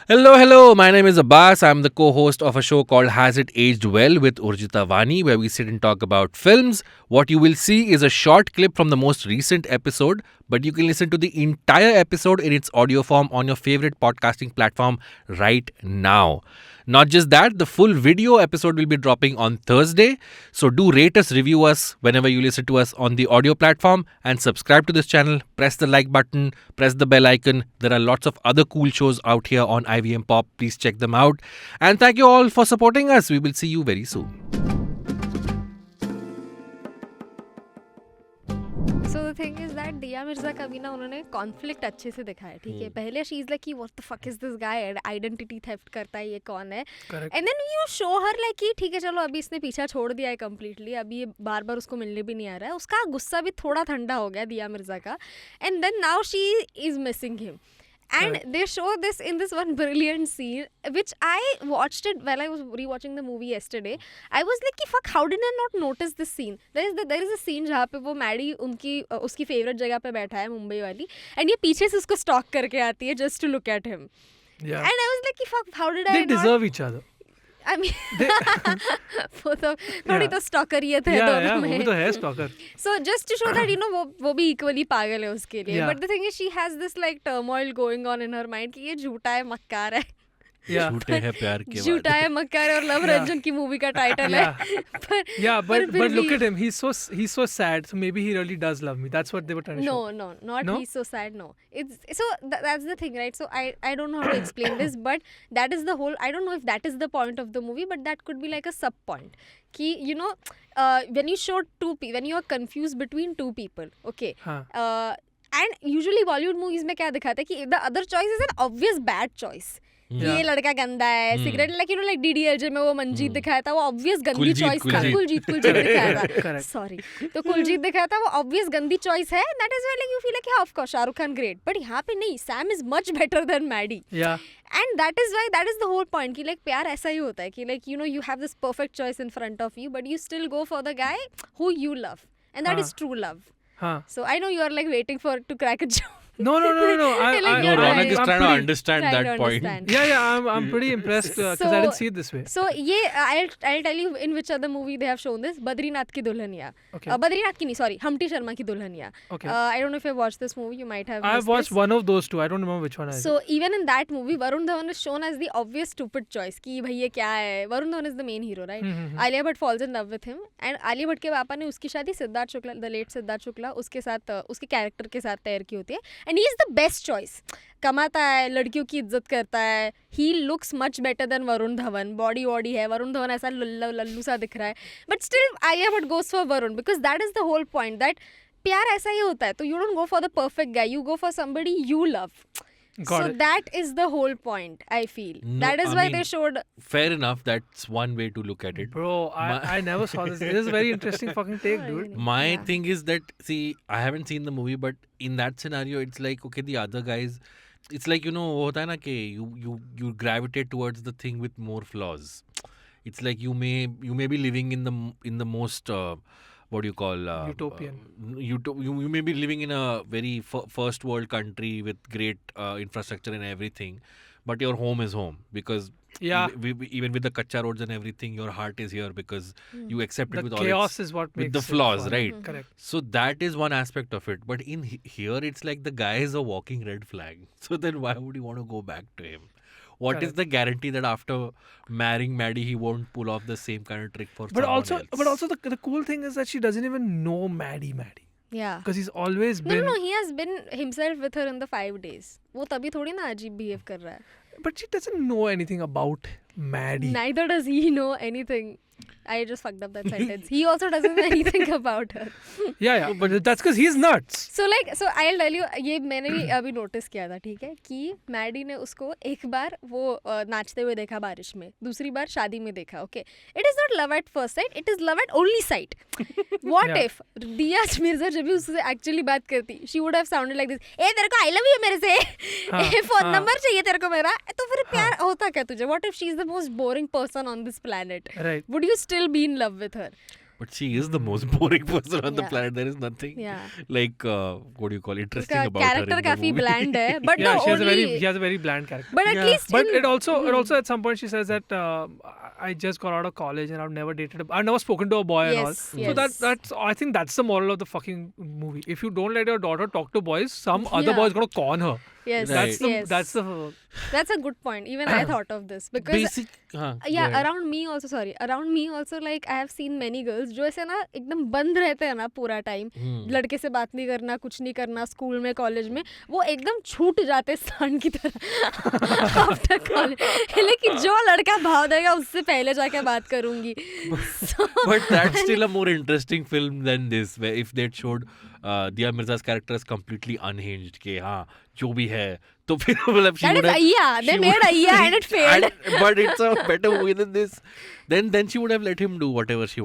Hello. My name is Abbas. I'm the co-host of a show called Has It Aged Well with Urjita Vani, where we sit and talk about films. What you will see is a short clip from the most recent episode, but you can listen to the entire episode in its audio form on your favorite podcasting platform right now. Not just that, the full video episode will be dropping on Thursday. So do rate us, review us whenever you listen to us on the audio platform, and subscribe to this channel. Press the like button, press the bell icon. There are lots of other cool shows out here on IVM Pop. Please check them out. And thank you all for supporting us. We will see you very soon. So the thing is that दिया मिर्जा का भी ना उन्होंने conflict अच्छे से दिखाया, ठीक है. पहले शी इज लाइक कि what the fuck is this guy, identity theft करता है, ये कौन है. And then you show her like कि ठीक है चलो अभी इसने पीछा छोड़ दिया है कम्प्लीटली, अभी ये बार बार उसको मिलने भी नहीं आ रहा है. उसका गुस्सा भी थोड़ा ठंडा हो गया दिया मिर्जा का. And then now she is missing him. And they show this in this one brilliant scene, which I watched it while I was rewatching the movie yesterday. I was like, fuck, how did I not notice this scene? There is a scene जहाँ पे वो Maddie उसकी favourite जगह पे बैठा है, मुंबई वाली, and ये पीछे से उसको स्टॉक करके आती है just to look at him. Yeah. And I was like, fuck, how did I They deserve each other. I mean, वो तो थोड़ी तो स्टॉकर ये थे दोनों में. वो भी तो है stalker. So just to show that वो भी equally पागल है उसके लिए. Yeah. But the thing is, she has this like turmoil going on in her mind कि ये झूठा है, मक्कार है. झूठे हैं प्यार के झूठा है, मक्कार है, और लव रंजन की मूवी का टाइटल है. But look at him. He's so sad. So maybe he really does love me. That's what they were trying to show. No, not he's so sad. No, it's so that's the thing, right? So I don't know how to explain this, but that is the whole. I don't know if that is the point of the movie, but that could be like a sub point. Ki when you show when you are confused between two people, okay. And usually Bollywood movies में क्या दिखाते हैं कि the other choice is an obvious bad choice. ये लड़का गंदा है, cigarette like DDLJ में वो मंजीत दिखाया था, वो ऑब्वियस गंदी चॉइस था. कुलजीत दिखाया था, सॉरी. तो कुलजीत दिखाया था, वो ऑब्वियस गंदी चॉइस है. That is why like you feel like of course Shahrukh Khan great, but यहाँ पे नहीं, Sam is much better than Maddy. And that is why that is the whole point कि लाइक प्यार ऐसा ही होता है कि like you have this perfect choice in front of you, but you still go for the guy who you love, and that is true love. So I know you are like waiting for it to crack a joke. No. Raunaq is trying to understand that point. Yeah. I'm pretty impressed because I didn't see it this way. So I'll tell you in which other movie they have shown this. Badrinath ki Dulhaniya. Okay. Badrinath ki nahi, sorry, Humpty Sharma ki Dulhaniya. Okay. I don't know if you've watched this movie. You might have. I've watched one of those two. I don't remember which one. So even in that movie, Varun Dhawan is shown as the obvious stupid choice. कि भाई ये क्या है? Varun Dhawan is the main hero, right? Alia Bhatt falls in love with him, and Alia Bhatt के पापा ने उसकी शादी सिद्धार्थ शुक्ला, the late सिद्धार्थ शुक्ला, उसके साथ उसके कैरेक्टर के साथ तैयार की होती है. And he is the best choice. कमाता है, लड़कियों की इज्जत करता है. He looks much better than Varun Dhawan. Body है, वरुण धवन ऐसा लल्लू सा दिख रहा है. But still Alia Bhatt goes for Varun because that is the whole point, that प्यार ऐसा ही होता है. तो you don't go for the perfect guy, you go for somebody you love. Got so it. that is the whole point, I feel. That is why they showed. Fair enough. That's one way to look at it. Bro, I never saw this. This is a very interesting fucking take, dude. My thing is that, see, I haven't seen the movie, but in that scenario, it's like, okay, the other guys, it's like, वो होता है ना कि you gravitate towards the thing with more flaws. It's like you may be living in the most what do you call utopian. You may be living in a very first world country with great infrastructure and everything, but your home is home because even with the kacha roads and everything, your heart is here because you accept it with all chaos is what makes with the flaws, right? Correct. So that is one aspect of it, but in here it's like the guy is a walking red flag. So then why would you want to go back to him? What is the guarantee that after marrying Maddie, he won't pull off the same kind of trick for someone else? But also the cool thing is that she doesn't even know Maddie. Yeah. Because he's always been. No, he has been himself with her in the 5 days. वो तभी थोड़ी ना अजीब behave कर रहा है. But she doesn't know anything about Maddie. Neither does he know anything. I just fucked up that sentence. He also doesn't know anything about her. Yeah, but that's because he's nuts. So I'll tell you, ये मैंने भी अभी notice किया था, ठीक है, कि Maddie ने उसको एक बार वो नाचते हुए देखा बारिश में, दूसरी बार शादी में देखा. Okay, it is not love at first sight, it is love at only sight. What if दिया मिर्जा जब भी उससे एक्चुअली बात करती, she would have sounded like this. ए तेरे को I love you मेरे से, फोन नंबर चाहिए तेरे को मेरा. तो फिर प्यार होता क्या तुझे? What if she is the most boring person on this planet? Right. Would you still be in love with her? But she is the most boring person on the Yeah. planet. There is nothing Yeah. like what do you call interesting उसका about her character in the काफी movie. bland है, but Yeah, the she only. has a very bland character. But at Yeah. least But in, it also at some point she says that I just got out of college and I've never I've never spoken to a boy and all. Yes, So yes. that's I think that's the moral of the fucking movie. If you don't let your daughter talk to boys, some other Yeah. boy is gonna con her. Yes, Right. yes. That's the That's a good point. Even I thought of this because Basic. Go yeah, ahead. around me also like I have seen many girls जो ऐसे ना एकदम बंद रहते हैं ना पूरा time, लड़के से बात नहीं करना, कुछ नहीं करना, स्कूल में कॉलेज में वो एकदम छूट जाते सांड की तरह आफ्टर कॉलेज, लेकिन जो लड़का भाव देगा उससे पहले जाके बात करूंगी. So, But that's still a more interesting film than this, where if they'd showed Dia Mirza's character is completely unhinged, के हाँ जो भी है, तो फिर मतलब she that would is have. Aiya. They made Aiya and it failed. But it's a better movie than this. Then she would have let him do whatever he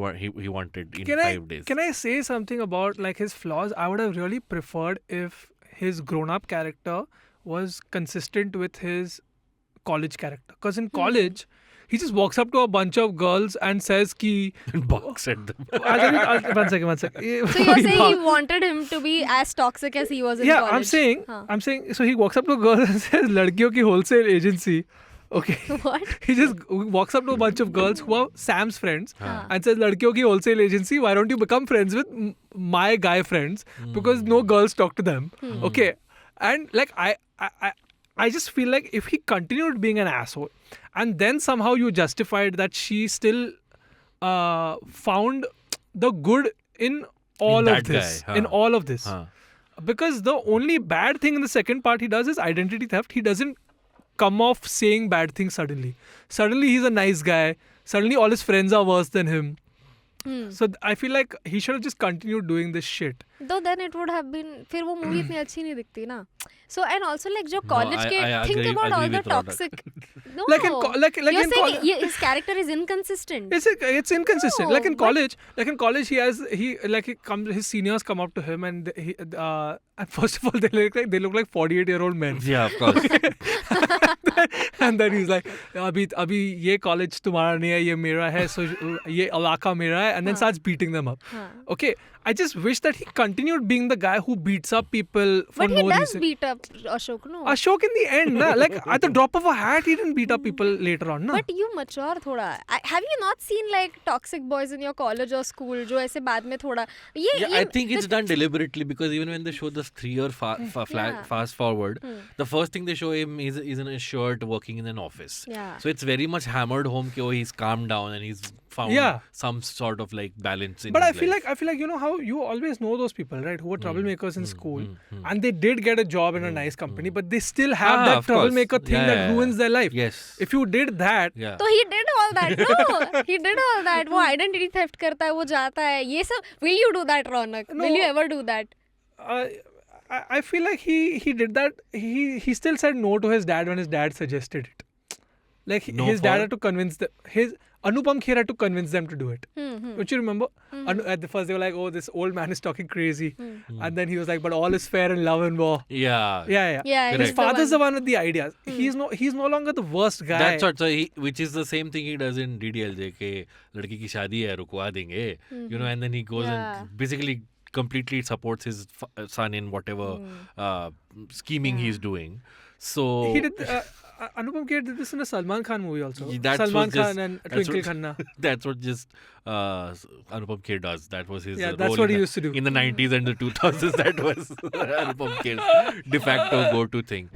wanted in 5 days. Can I say something about like his flaws? I would have really preferred if his grown-up character was consistent with his college character. Because in college, he just walks up to a bunch of girls and says ki Box at them. one second. So you're saying you wanted him to be as toxic as he was in Yeah, college? I'm saying so he walks up to a girl and says ladkiyon ki wholesale agency. Okay. What? He just walks up to a bunch of girls who are Sam's friends Haan. and says ladkiyon ki wholesale agency, why don't you become friends with my guy friends, because no girls talk to them. Okay. And like I just feel like if he continued being an asshole and then somehow you justified that she still found the good in all In of that this. guy, In huh. all of this. Huh. Because the only bad thing in the second part he does is identity theft. He doesn't come off saying bad things suddenly. Suddenly he's a nice guy. Suddenly all his friends are worse than him. So I feel like he should have just continued doing this shit. Though then it would have been, फिर वो movie इतनी अच्छी नहीं दिखती ना. So and also like जो college के I think agree- about all agree the with Raunaq. toxic. No. Like in You're in saying his character is inconsistent. It's inconsistent. No, Like in but- college, his seniors come up to him and and first of all they look like 48-year-old men. Yeah, of course. And then he's like, अभी ये college तुम्हारा नहीं है, ये मेरा है, so ये इलाका मेरा है, and then starts beating them up. Okay, I just wish that he continued being the guy who beats up people for But no he does reason. beat up Ashok, no? Ashok in the end, na, like at the drop of a hat, he didn't beat up people later on, na. But you mature thoda. Have you not seen like toxic boys in your college or school जो ऐसे बाद में थोड़ा Yeah, I think it's done deliberately, because even when they show this 3-year Yeah. fast forward, the first thing they show him is in a shirt working in an office. Yeah. So it's very much hammered home कि he's calmed down and he's found Yeah. some sort of like balance in But his I feel life. like you know how you always know those people, right, who were troublemakers in school, and they did get a job in a nice company, but they still have that of course. troublemaker thing Yeah, that yeah, ruins their life. Yes. If you did that, Yeah. तो he did all that. No, he did all that. वो identity theft करता है, वो जाता है. ये सब. Will you do that, Raunak? No. Will you ever do that? I feel like he did that. He still said no to his dad when his dad suggested it. Like No his dad for? had to convince them. His Anupam Kher had to convince them to do it. Don't you remember? At the first they were like, "Oh, this old man is talking crazy," and then he was like, "But all is fair in love and war." Yeah. Yeah. Yeah, Correct. His father's the one with the ideas. He's no longer the worst guy. That's what, so which is the same thing he does in DDLJ के लड़की की शादी है रुकवा देंगे, you know, and then he goes Yeah. and basically completely supports his son in whatever scheming he's doing. So He did. Anupam Kher did this in a Salman Khan movie also. That's Salman what just- Khan and that's Twinkle what- Khanna. That's what just Anupam Kher does. That was his Yeah, role that's what in he the- used to do. in the 90s and the 2000s. That was Anupam Kher's de facto go-to thing.